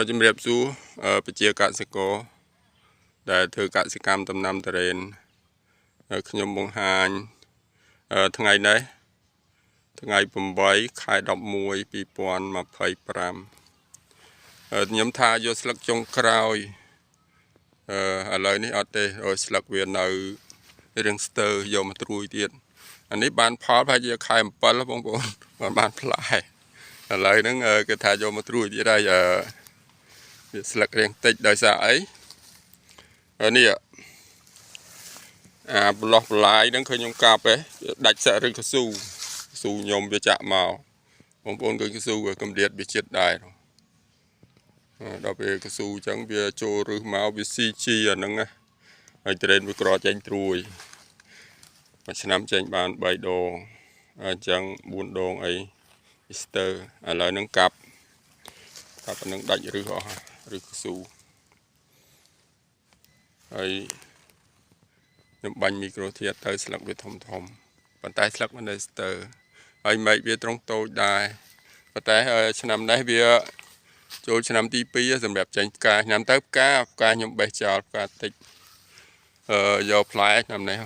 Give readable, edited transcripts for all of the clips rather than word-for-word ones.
ជំរាបសួរប្រជាកសិករដែលធ្វើកសិកម្មដំណាំទុរេនខ្ញុំបង្ហាញថ្ងៃនេះថ្ងៃ8 ខែ 11 2025ខ្ញុំថាយកស្លឹកចុងក្រោយឥឡូវនេះអត់ទេស្លឹកវានៅរាងស្ទើយកមកត្រួយទៀតអានេះបានផលប្រហែលជាខែ7បងប្អូនបានផ្លែឥឡូវហ្នឹងគេថាយកមកត្រួយទៀតហើយវាស្លឹករាងតិចដោយសារអីនេះបន្លោះបន្លាយហ្នឹងឃើញខ្ញុំកាប់ដាច់សាក់ឬកស៊ូខ្ញុំវាចាក់មកបងប្អូនឃើញកស៊ូកម្រិតវាចិត្តដែរដល់ពេលកស៊ូអញ្ចឹងវាចូលរឹសមកវា CG អាហ្នឹងណាហើយត្រេនវាក្រចេញត្រួយមួយឆ្នាំចេញបាន3ដងអញ្ចឹង4ដងអីស្ទើឥឡូវហ្នឹងកាប់អាហ្នឹងដាច់រឹសអស់ឬកស៊ូហើយខ្ញុំបាញ់មីក្រូធាតុទៅស្លឹកវាធំប៉ុន្តែស្លឹកมันនៅស្ទើហើយមែកវាត្រង់តូចដែរប៉ុន្តែឆ្នាំនេះវាចូលឆ្នាំទី2សម្រាប់ចេញផ្កាឆ្នាំទៅផ្កាខ្ញុំបេះចោលផ្កាតិចយកផ្លែឆ្នាំនេះ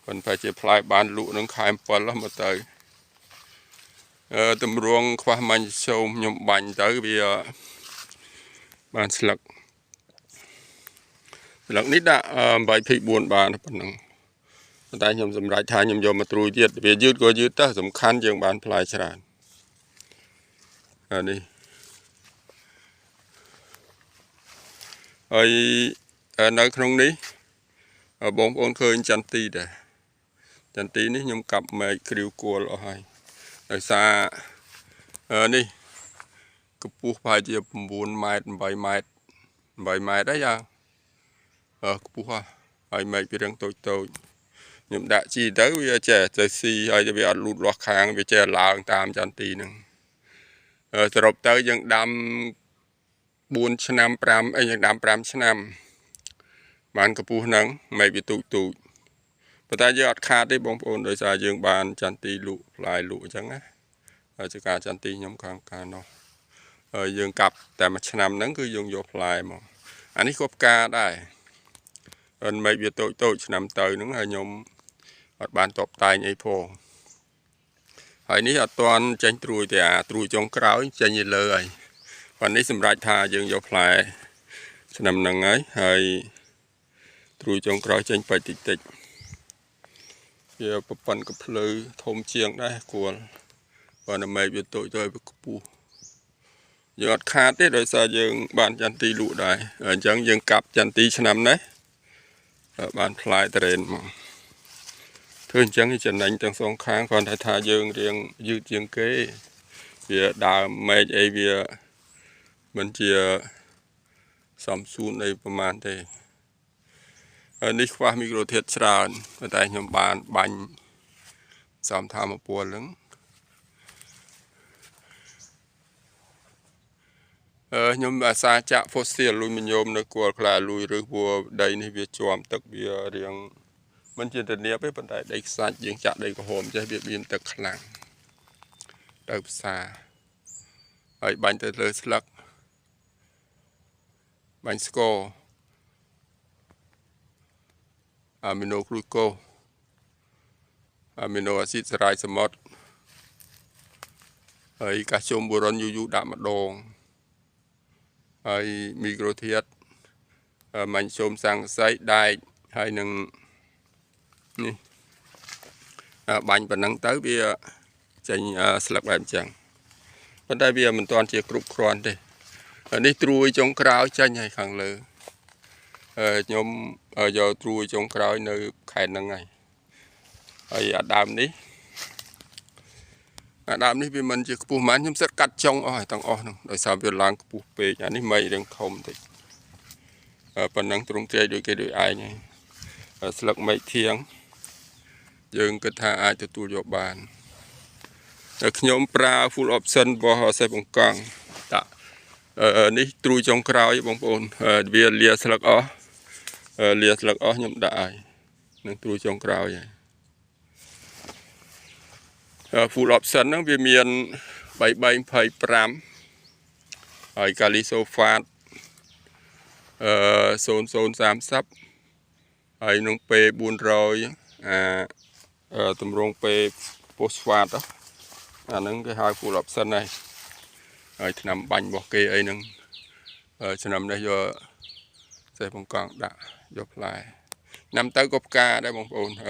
ប៉ុន្តែជាផ្លែបានលក់នឹងខែ7មកទៅតម្រងខ្វះម៉ាញ់ឈោមខ្ញុំបាញ់ទៅវាបានស្លឹកនេះដាក់24បានប៉ុណ្ណឹងប៉ុន្តែខ្ញុំសម្រេចថាខ្ញុំយកមកត្រួយទៀតវាយឺតក៏យឺតទៅសំខាន់យើងបានផ្លែច្រើននេះហើយនៅក្នុងនេះបងប្អូនឃើញចន្ទទីដែរចន្ទទីនេះខ្ញុំកាប់មែកគ្រាវគល់អស់ហើយដោយសារនេះកម្ពស់ប្រហែលជា9ម៉ែត្រ8ម៉ែត្រដែរយ៉ាងខ្ពស់ហើយមែកវារឹងតូចខ្ញុំដាក់ជីទៅវាចេះទៅស៊ីហើយវាអត់លូតលាស់ខាងវាចេះឡើងតាមចន្ទទីហ្នឹងសរុបទៅយើងដាំ4ឆ្នាំ5យើងដាំ5ឆ្នាំបានកម្ពស់ហ្នឹងមែកវាទូចប៉ុន្តែយើងអត់ខាតទេបងប្អូនដោយសារយើងបានចន្ទទីលក់ផ្លែលក់អញ្ចឹងណាហើយជាការចន្ទទីខ្ញុំខាងការនោះហើយយើងកាប់តែមួយឆ្នាំហ្នឹងគឺយើងយកផ្លែមកអានេះក៏ផ្កាដែរមែកវាតូចឆ្នាំទៅហ្នឹងហើយខ្ញុំអត់បានតបតែងអីផងហើយនេះអត់ទាន់ចេញត្រួយទេត្រួយចុងក្រោយចេញទៅលើហើយប៉ុន្តែនេះសម្រាប់ថាយើងយកផ្លែឆ្នាំហ្នឹងហើយត្រួយចុងក្រោយចេញបាច់តិចវាប្រព័ន្ធកភ្លៅធំជាងដែរគួរប៉ុន្តែមែកវាតូចទៅវាខ្ពស់យើងអត់ខាតទេដោយសារយើងបានចន្ទទីលក់ដែរអញ្ចឹងយើងកាប់ចន្ទទីឆ្នាំនេះបានផ្លែទុរេនមកធ្វើអញ្ចឹងចំណេញទាំងសងខាងគ្រាន់តែថាយើងរៀងយឺតជាងគេវាដើមមែកអីវាមិនជាសំសួនអីប្រហែលទេនេះខ្វះមីក្រូធាតុច្រើនប៉ុន្តែខ្ញុំបានបាញ់សំថាមពលហ្នឹងខ្ញុំអាសាចាក់ហ្វូស៊ីលលុយមីញ៉ូមនៅគល់ខ្លាលុយឬព្រោះដីនេះវាជាប់ទឹកវារៀងមិនជាទនាបទេប៉ុន្តែដីខ្សាច់យើងចាក់ដីក្រហមចេះវាមានទឹកខ្លាំងទៅផ្សារហើយបាញ់ទៅលើស្លឹកបាញ់ស្ករអាមីណូក្រូកូអាមីណូអាស៊ីតសារ៉ាយសមុទ្រហើយកាល់ស្យូមបូរុនយូដាក់ម្ដងហើយមីក្រូធាតុម៉ាញ់សូមស័ង្កសីដែកហើយនឹងនេះបាញ់ប៉ុណ្ណឹងទៅវាចេញស្លឹកបែបអញ្ចឹងប៉ុន្តែវាមិនទាន់ជាគ្រប់គ្រាន់ទេនេះត្រួយចុងក្រោយចេញហើយខាងលើខ្ញុំយកត្រួយចុងក្រោយនៅខែហ្នឹងហើយអាដើមនេះវាមិនជាខ្ពស់ប៉ុន្មានខ្ញុំសិតកាត់ចុងអស់ហើយទាំងអស់ហ្នឹងដោយសារវាឡើងខ្ពស់ពេកអានេះមែករៀងធំតិចប៉ុណ្ណឹងទ្រង់ទ្រាយដូចគេដូចឯងហើយស្លឹកមែកធៀងយើងគិតថាអាចទទួលយកបានខ្ញុំប្រើ full option របស់សេះបង្កង់តានេះត្រួយចុងក្រោយបងប្អូនវាលាស្លឹកអស់ខ្ញុំដាក់ហើយនឹងត្រួយចុងក្រោយហើយfull option ហ្នឹងវាមាន3325 ហើយកាលីសូហ្វាត0030ហើយនឹងពេ400ទម្រង់ពេផូស្វាតអាហ្នឹងគេហៅ full option ហើយឆ្នាំបាញ់របស់គេអីហ្នឹងឆ្នាំនេះយកសេះបង្កង់ដាក់យកផ្លែឆ្នាំទៅក៏ផ្កាដែរបងប្អូន2024ហ្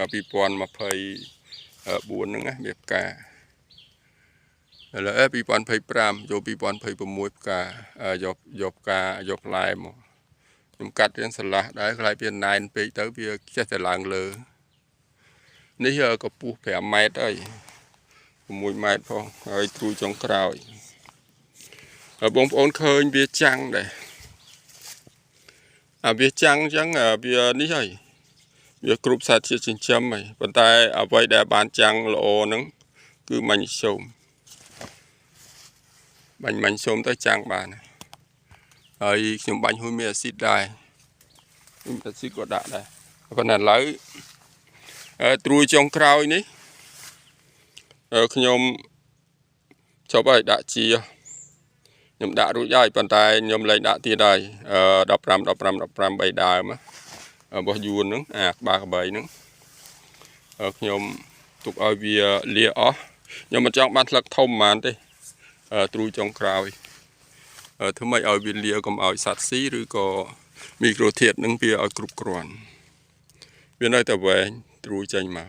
នឹងវាផ្កាឥឡូវ2025ចូល2026ផ្កាយកផ្កាយកផ្លែមកខ្ញុំកាត់រៀងស្រឡះដែរខ្លាយពីណែនពេកទៅវាចេះតែឡើងលើនេះកម្ពស់5ម៉ែត្រហើយ6ម៉ែត្រផងហើយទ្រូចុងក្រោយហើយបងប្អូនឃើញវាចាំងដែរវាចាំងអញ្ចឹងវានេះហើយវាគ្រប់សារជាតិចិញ្ចឹមហើយប៉ុន្តែអ្វីដែលបានចាំងល្អហ្នឹងគឺម៉ាញ៉េស្យូមបាញ់ម៉ាញ់សូមទៅចាំងបានហើយខ្ញុំបាញ់ហ៊ុយមេអាស៊ីតដែរហ៊ុយមេអាស៊ីតក៏ដាក់ដែរប៉ុន្តែឥឡូវត្រួយចុងក្រោយនេះខ្ញុំចប់ហើយដាក់ជាខ្ញុំដាក់រួចហើយប៉ុន្តែខ្ញុំលែងដាក់ទៀតហើយ15 3ដើមរបស់យួនហ្នឹងក្បាលក្របីហ្នឹងខ្ញុំទុកឲ្យវាលាអស់ខ្ញុំមិនចង់បានស្លឹកធំប៉ុន្មានទេត្រួយចុងក្រោយធ្វើម៉េចឲ្យវាលាកុំឲ្យសត្វស៊ីឬក៏មីក្រូធាតុនឹងវាឲ្យគ្រប់គ្រាន់វានៅតែវែងត្រួយចេញមក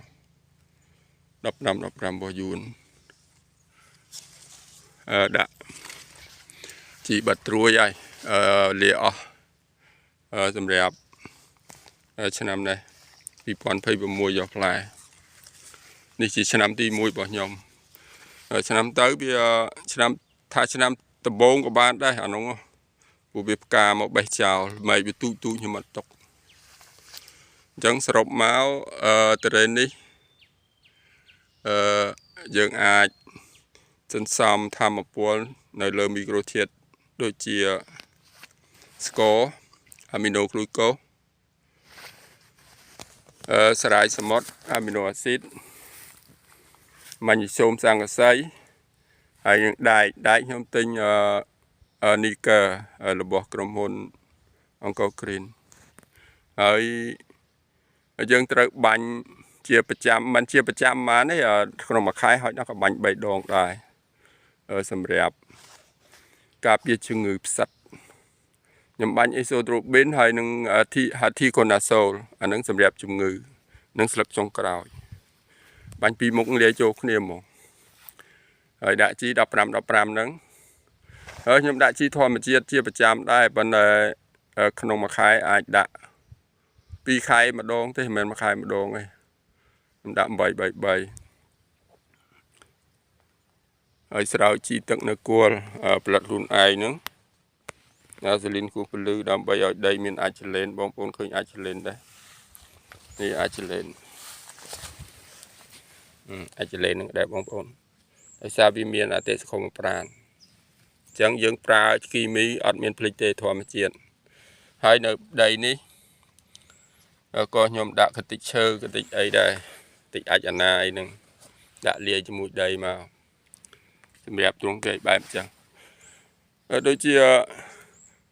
15 របស់យួនដាក់ជីបាត់ត្រួយហើយលាអស់សម្រាប់ឆ្នាំនេះ2026យកផ្លែនេះជាឆ្នាំទី1របស់ខ្ញុំឆ្នាំទៅវាឆ្នាំដំបូងក៏បានដែរអានោះព្រោះវាផ្កាមកបេះចោលម៉េចវាទូចខ្ញុំអត់ຕົកអញ្ចឹងសរុបមកត្រេននេះយើងអាចសន្សំធម្មពលនៅលើមីក្រូធាតុដូចជាស្ករអាមីណូក្លូកូសារ៉ាយសមុទ្រអាមីណូអាស៊ីតម៉ាញ៉េស្យូមស័ង្កសីហើយនឹងដែកខ្ញុំទិញនីកើរបស់ក្រុមហ៊ុនអង្គរគ្រីនហើយយើងត្រូវបាញ់ជាប្រចាំមិនជាប្រចាំប៉ុន្មានទេក្នុងមួយខែហើយដល់ក៏បាញ់3ដងដែរសម្រាប់ការពារជំងឺផ្សិតខ្ញុំបាញ់អេសូត្រូប៊ីនហើយនឹងហាធីកូណាសូលអានឹងសម្រាប់ជំងឺនឹងស្លឹកចុងក្រោយបាញ់ពីមុខលាយចូលគ្នាមកហើយដាក់ជី15 ហ្នឹងហើយខ្ញុំដាក់ជីធម្មជាតិជាប្រចាំដែរប៉ុន្តែក្នុងមួយខែអាចដាក់2ខែម្ដងទេមិនមែនមួយខែម្ដងទេខ្ញុំដាក់8 3 ហើយស្រោចជីទឹកនៅគល់ផលិតខ្លួនឯងហ្នឹងអាស៊ីលីនគូពលឺដើម្បីឲ្យដីមានអាជីឡេនបងប្អូនឃើញអាជីឡេនដែរនេះអាជីឡេនហ្នឹងដែរបងប្អូនដោយសារវាមានអតិសកុមប្រាណអញ្ចឹងយើងប្រើគីមីអត់មានភ្លេចទេធម្មជាតិហើយនៅដីនេះក៏ខ្ញុំដាក់កតិចឈើកតិចអីដែរតិចអាចអាណាអីហ្នឹងដាក់លាយជាមួយដីមកសម្រាប់ទ្រង់គេបែបអញ្ចឹងដូចជា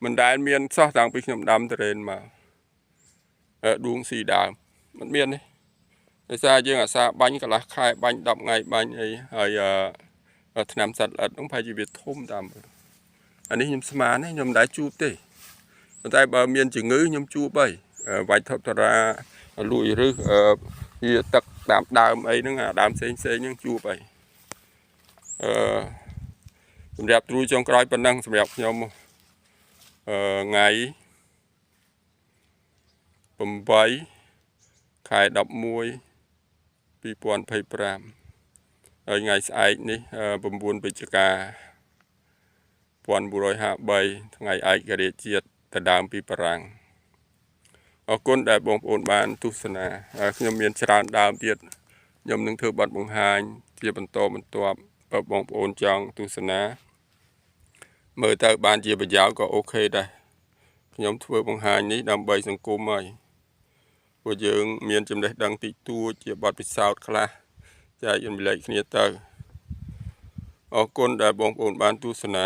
មិនដែលមានសោះតាំងពីខ្ញុំដាំត្រេនមកដួងស៊ីដើមមិនមានទេដោយសារយើងអាសាបាញ់កន្លះខែបាញ់10ថ្ងៃបាញ់អីហើយឆ្នាំសត្វល្អិតហ្នឹងប្រហែលជាវាធំតាមអានេះខ្ញុំស្មានទេខ្ញុំមិនដែលជួបទេប៉ុន្តែបើមានជំងឺខ្ញុំជួបហើយវាយថប់តារាលួយឬវាទឹកតាមដើមអីហ្នឹងអាដើមផ្សេងហ្នឹងជួបហើយសម្រាប់ត្រួយចុងក្រោយប៉ុណ្ណឹងសម្រាប់ខ្ញុំថ្ងៃ8 ខែ 11 2025ហើយថ្ងៃស្អែកនេះ9 វិច្ឆិកា1953ថ្ងៃឯករាជ្យជាតិទៅដើមពីបារាំងអរគុណដែលបងប្អូនបានទស្សនាខ្ញុំមានច្រើនដើមទៀតខ្ញុំនឹងធ្វើបទបង្ហាញជាបន្តបន្ទាប់បើបងប្អូនចង់ទស្សនាមើលទៅបានជាប្រយោជន៍ក៏អូខេដែរខ្ញុំធ្វើបង្ហាញនេះដើម្បីសង្គមហើយពួកយើងមានចំណេះដឹងតិចតួចជាបទពិសោធន៍ខ្លះចែករំលែកគ្នាទៅអរគុណដែលបងប្អូនបានទស្សនា